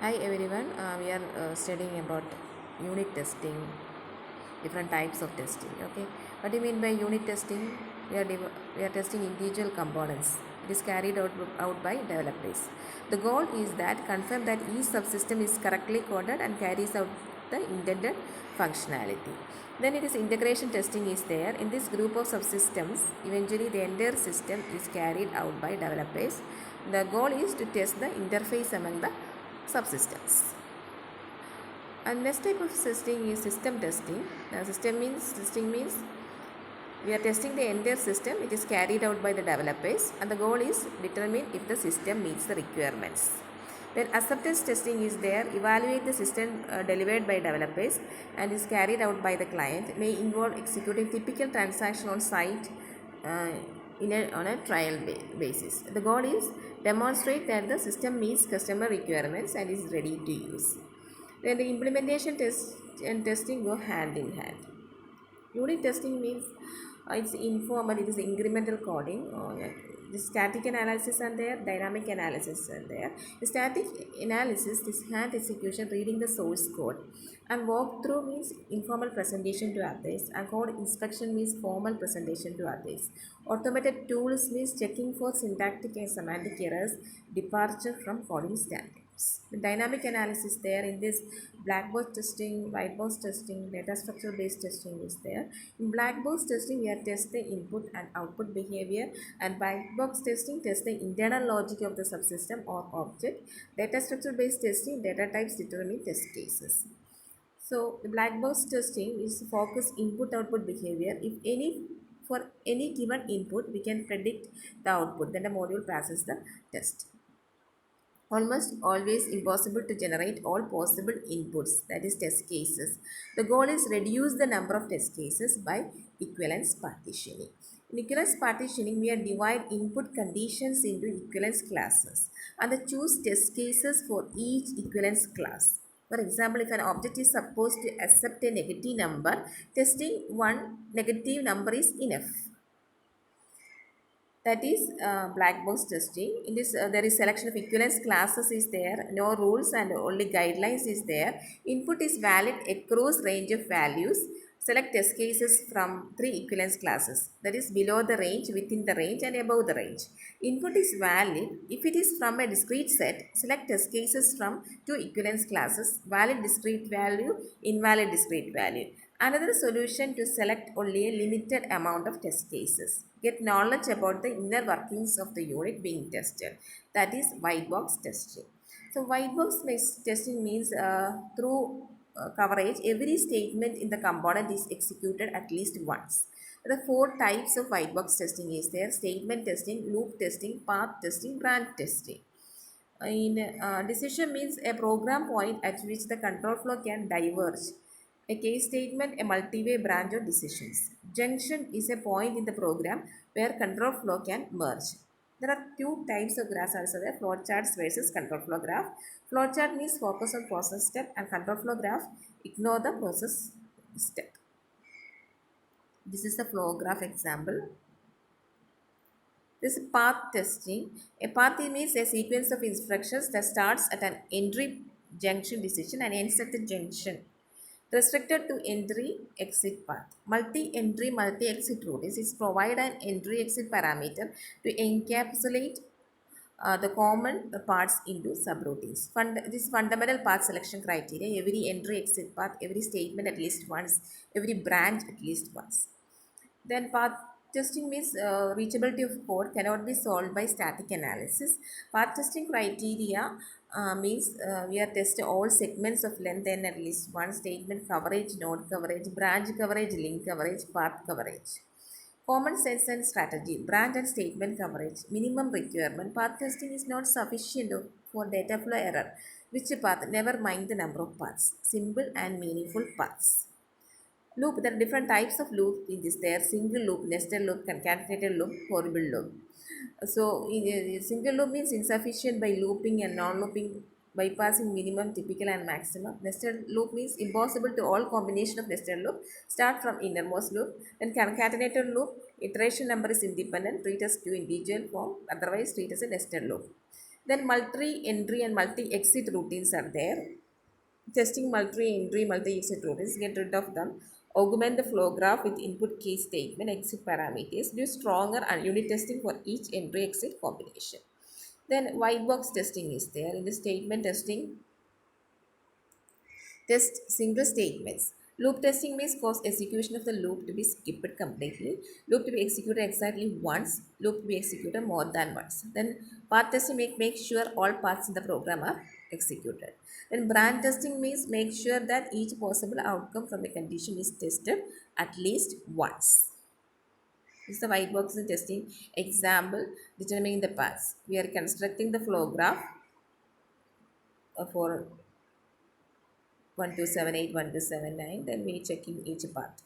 Hi everyone, we are studying about unit testing, different types of testing. Okay, what do you mean by unit testing? We are testing individual components. It is carried out by developers. The goal is that confirm that each subsystem is correctly coded and carries out the intended functionality. Then it is integration testing is there. In this group of subsystems, eventually the entire system is carried out by developers. The goal is to test the interface among the subsystems. And next type of testing is system testing. Testing means we are testing the entire system. It is carried out by the developers, and the goal is determine if the system meets the requirements. Then acceptance testing is there. Evaluate the system delivered by developers and is carried out by the client. May involve executing typical transaction on site on a trial basis. The goal is demonstrate that the system meets customer requirements and is ready to use. Then the implementation test and testing go hand in hand. Unit testing means it's informal, it is incremental coding. The static analysis and there, dynamic analysis and there. The static analysis is hand execution, reading the source code. And walkthrough means informal presentation to others. And code inspection means formal presentation to others. Automated tools means checking for syntactic and semantic errors, departure from coding standards. The dynamic analysis there in this black box testing, white box testing, data structure based testing is there. In black box testing, we are testing input and output behavior, and white box testing test the internal logic of the subsystem or object. Data structure based testing, data types determine test cases. So the black box testing is focus input output behavior. If any for any given input, we can predict the output, then the module passes the test. Almost always impossible to generate all possible inputs, that is test cases. The goal is reduce the number of test cases by equivalence partitioning. In equivalence partitioning, we are divide input conditions into equivalence classes and choose test cases for each equivalence class. For example, if an object is supposed to accept a negative number, testing one negative number is enough. That is black box testing. In this there is selection of equivalence classes is there, no rules and only guidelines is there. Input is valid across range of values. Select test cases from 3 equivalence classes, that is below the range, within the range and above the range. Input is valid if it is from a discrete set. Select test cases from 2 equivalence classes, valid discrete value, invalid discrete value. Another solution to select only a limited amount of test cases. Get knowledge about the inner workings of the unit being tested. That is white box testing. So white box testing means through coverage, every statement in the component is executed at least once. The 4 types of white box testing is there: statement testing, loop testing, path testing, branch testing. In decision means a program point at which the control flow can diverge. A case statement, a multi-way branch of decisions. Junction is a point in the program where control flow can merge. There are 2 types of graphs also there: flowcharts versus control flow graph. Flowchart means focus on process step, and control flow graph ignore the process step. This is the flow graph example. This is path testing. A path means a sequence of instructions that starts at an entry junction decision and ends at the junction. Restricted to entry exit path. Multi-entry, multi-exit route is provide an entry exit parameter to encapsulate the common parts into subroutines. This fundamental path selection criteria: every entry exit path, every statement at least once, every branch at least once. Then path testing means reachability of code cannot be solved by static analysis. Path testing criteria means we are testing all segments of length and at least one: statement coverage, node coverage, branch coverage, link coverage, path coverage. Common sense and strategy: branch and statement coverage. Minimum requirement: path testing is not sufficient for data flow error. Which path? Never mind the number of paths. Simple and meaningful paths. Loop, there are different types of loop in this. There single loop, nested loop, concatenated loop, horrible loop. So single loop means insufficient by looping and non-looping, bypassing minimum, typical and maximum. Nested loop means impossible to all combination of nested loop. Start from innermost loop. Then concatenated loop, iteration number is independent, treat as two individual form, otherwise treat as a nested loop. Then multi-entry and multi-exit routines are there. Testing multi-entry, multi-exit routines, get rid of them. Augment the flow graph with input case statement, exit parameters. Do stronger and unit testing for each entry-exit combination. Then white box testing is there. In the statement testing, test single statements. Loop testing means cause execution of the loop to be skipped completely. Loop to be executed exactly once. Loop to be executed more than once. Then path testing make sure all paths in the program are executed. Then branch testing means make sure that each possible outcome from a condition is tested at least once. This is the white box testing example determining the paths. We are constructing the flow graph for 1278, 1279. Then we checking each path.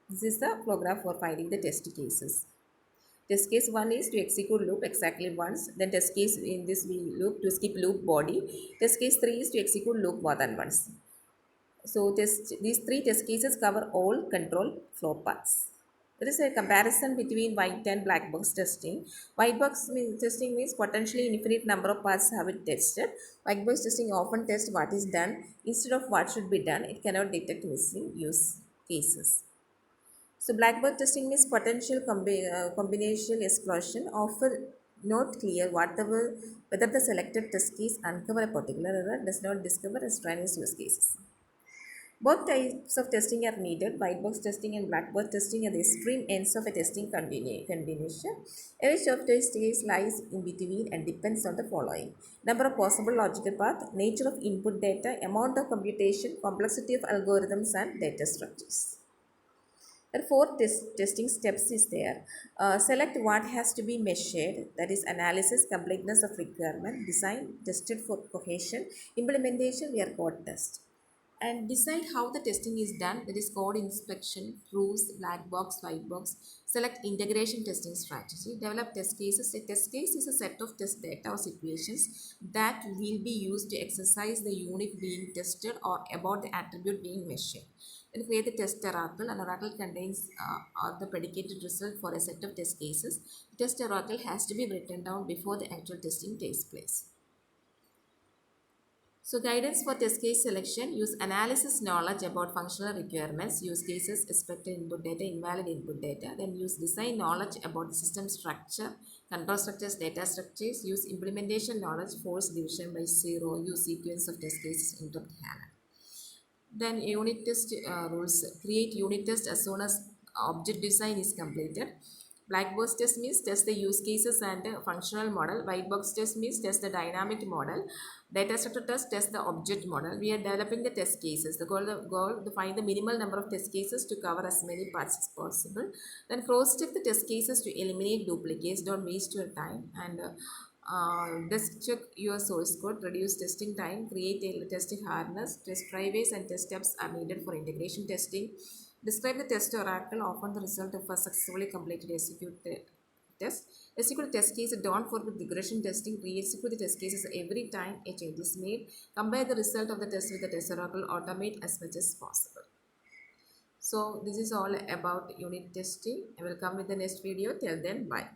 This is the flow graph for finding the test cases. Test case 1 is to execute loop exactly once. Then test case in this we loop to skip loop body. Test case 3 is to execute loop more than once. So these 3 test cases cover all control flow paths. There is a comparison between white and black box testing. White box testing means potentially infinite number of paths have been tested. White box testing often tests what is done instead of what should be done. It cannot detect missing use cases. So black box testing means potential combinational explosion, often not clear whether the selected test case uncover a particular error does not discover extraneous use cases. Both types of testing are needed. White box testing and black box testing are the extreme ends of a testing combination. Every of test case lies in between and depends on the following: number of possible logical paths, nature of input data, amount of computation, complexity of algorithms, and data structures. There are 4 testing steps is there. Select what has to be measured, that is analysis, completeness of requirement, design, tested for cohesion, implementation, we are code test. And decide how the testing is done, that is code inspection, proofs, black box, white box. Select integration testing strategy. Develop test cases. A test case is a set of test data or situations that will be used to exercise the unit being tested or about the attribute being measured. Then create the test oracle. An oracle contains the predicated result for a set of test cases. The test oracle has to be written down before the actual testing takes place. So guidance for test case selection: use analysis knowledge about functional requirements, use cases, expected input data, invalid input data. Then use design knowledge about the system structure, control structures, data structures. Use implementation knowledge, force division by 0, use sequence of test cases, interrupt handler. Then unit test rules: create unit test as soon as object design is completed. Black box test means test the use cases and functional model. White box test means test the dynamic model. Data structure test the object model. We are developing the test cases. The goal to find the minimal number of test cases to cover as many parts as possible. Then cross check the test cases to eliminate duplicates. Don't waste your time. And desk check your source code, reduce testing time, create a testing harness. Test driveways and test steps are needed for integration testing. Describe the test oracle, often the result of a successfully completed execute test. Execute test case. Don't forget regression testing. Re-execute the test cases every time a change is made. Compare the result of the test with the test oracle. Automate as much as possible. So this is all about unit testing. I will come with the next video. Till then, bye.